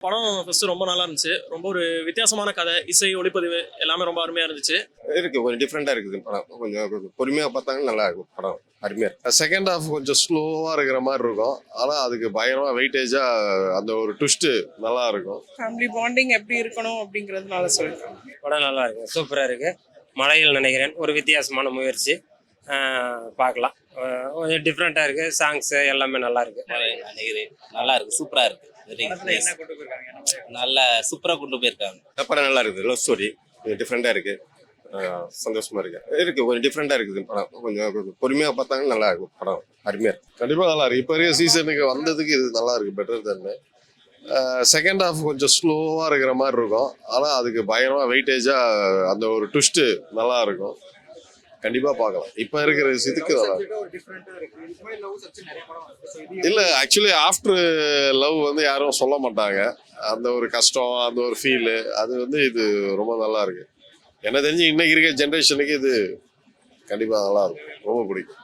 படம் ஃபர்ஸ்ட் ரொம்ப நல்லா இருந்துச்சு. ரொம்ப ஒரு வித்தியாசமான கதை, இசை, ஒளிப்பதிவு எல்லாமே ரொம்ப அருமையா இருந்துச்சு. இருக்கு, கொஞ்சம் டிஃப்ரெண்டா இருக்குது படம். கொஞ்சம் பொறுமையா பார்த்தாங்கன்னா நல்லா இருக்கும் படம். அருமையா இருக்கு. செகண்ட் ஹாஃப் கொஞ்சம் ஸ்லோவா இருக்கிற மாதிரி இருக்கும். ஆனா அதுக்கு பயங்கரமா வெயிட்டேஜா அந்த ஒரு ட்விஸ்ட் நல்லா இருக்கும். ஃபேமிலி பாண்டிங் எப்படி இருக்கணும் அப்படிங்கிறதுனால சொல்றேன். படம் நல்லா இருக்கு, சூப்பராக இருக்கு. மலையில் நினைக்கிறேன் ஒரு வித்தியாசமான முயற்சி. பார்க்கலாம். கொஞ்சம் டிஃப்ரெண்ட்டாக இருக்கு. சாங்ஸ் எல்லாமே நல்லா இருக்கு. நினைக்கிறேன் நல்லா இருக்கு, சூப்பரா இருக்கு. Very nice. நல்லா சூப்பரா கொண்டு போயிருக்காங்க. இந்த படம் நல்லா இருக்குது. லவ் ஸ்டோரி கொஞ்சம் டிஃப்ரெண்டா இருக்கு. சந்தோஷமா இருக்கு. கொஞ்சம் டிஃப்ரெண்டா இருக்குது படம். கொஞ்சம் பொறுமையா பார்த்தாங்கன்னா நல்லா இருக்கும் படம். அருமையா இருக்கு. கண்டிப்பா நல்லா இருக்கு. இப்போ வரைக்கும் சீசனுக்கு வந்ததுக்கு இது நல்லா இருக்கு, பெட்டர் தன்னு. செகண்ட் ஹாஃப் கொஞ்சம் ஸ்லோவா இருக்கிற மாதிரி இருக்கும். ஆனா அதுக்கு பயங்கரமா வெயிட்டேஜா அந்த ஒரு ட்விஸ்ட் நல்லா இருக்கும். கண்டிப்பா பார்க்கலாம். இப்ப இருக்கிற இதுக்கு நல்லா இல்ல. ஆக்சுவலி ஆஃப்டர் லவ் வந்து யாரும் சொல்ல மாட்டாங்க. அந்த ஒரு கஷ்டம், அந்த ஒரு ஃபீல், அது வந்து இது ரொம்ப நல்லா இருக்கு. எனக்கு தெரிஞ்சு இன்னைக்கு இருக்க ஜென்ரேஷனுக்கு இது கண்டிப்பா நல்லா இருக்கும். ரொம்ப பிடிக்கும்.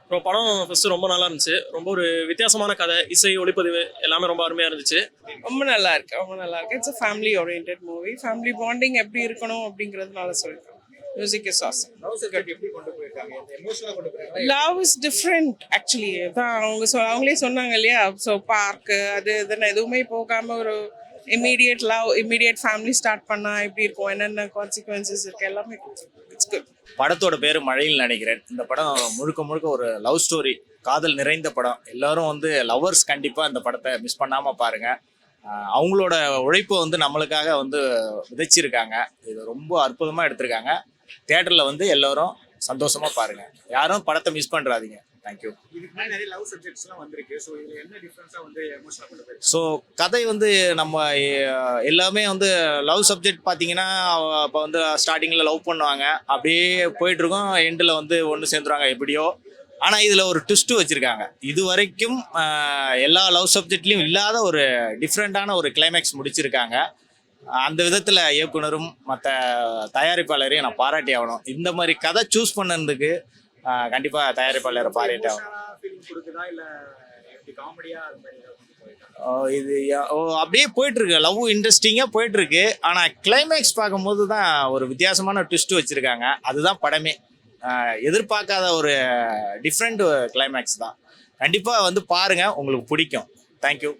அப்புறம் படம் ஃபர்ஸ்ட் ரொம்ப நல்லா இருந்துச்சு. ரொம்ப ஒரு வித்தியாசமான கதை, இசை, ஒளிப்பதிவு எல்லாமே ரொம்ப அருமையா இருந்துச்சு. ரொம்ப நல்லா இருக்கு, ரொம்ப நல்லா இருக்கு. It's family oriented movie. Family bonding எப்படி இருக்கணும் அப்படிங்கிறதுனால சொல்றேன். Music is awesome. Love is different actually. தான் அவங்களே சொன்னாங்க இல்லையா. ஸோ பார்க்கு அது இதுன்னு எதுவுமே போகாம ஒரு immediate love, immediate family start பண்ணா எப்படி இருக்கும், என்னென்ன கான்சிக்வன்சஸ் இருக்கு, எல்லாமே இட்ஸ் குட். படத்தோட பேர் மழையில் நினைக்கிறேன். இந்த படம் முழுக்க முழுக்க ஒரு லவ் ஸ்டோரி, காதல் நிறைந்த படம். எல்லாரும் வந்து லவ்வர்ஸ் கண்டிப்பாக இந்த படத்தை மிஸ் பண்ணாமல் பாருங்கள். அவங்களோட உழைப்பை வந்து நம்மளுக்காக வந்து விதைச்சிருக்காங்க. இது ரொம்ப அற்புதமாக எடுத்திருக்காங்க. தியேட்டரில் வந்து எல்லாரும் சந்தோஷமாக பாருங்கள். யாரும் படத்தை மிஸ் பண்ணுறாதீங்க. தேங்க்யூ. ஸோ கதை வந்து நம்ம எல்லாமே வந்து லவ் சப்ஜெக்ட் பார்த்தீங்கன்னா, இப்போ வந்து ஸ்டார்டிங்கில் லவ் பண்ணுவாங்க, அப்படியே போயிட்டுருக்கோம், எண்டில் வந்து ஒன்று சேர்ந்துருவாங்க எப்படியோ. ஆனால் இதில் ஒரு ட்விஸ்ட்டு வச்சுருக்காங்க. இது வரைக்கும் எல்லா லவ் சப்ஜெக்ட்லேயும் இல்லாத ஒரு டிஃப்ரெண்ட்டான ஒரு கிளைமேக்ஸ் முடிச்சிருக்காங்க. அந்த விதத்தில் இயக்குனரும் மற்ற தயாரிப்பாளரையும் நான் பாராட்டி ஆகணும். இந்த மாதிரி கதை சூஸ் பண்ணதுக்கு கண்டிப்பாக தயாரிப்பாளரை பாராட்டி ஆகணும். இது அப்படியே போயிட்டுருக்கு, லவ் இன்ட்ரெஸ்டிங்காக போயிட்டுருக்கு. ஆனால் கிளைமேக்ஸ் பார்க்கும்போது தான் ஒரு வித்தியாசமான ட்விஸ்ட் வச்சுருக்காங்க. அதுதான் படமே. எதிர்பார்க்காத ஒரு டிஃப்ரெண்ட் கிளைமேக்ஸ் தான். கண்டிப்பாக வந்து பாருங்கள், உங்களுக்கு பிடிக்கும். தேங்க்யூ.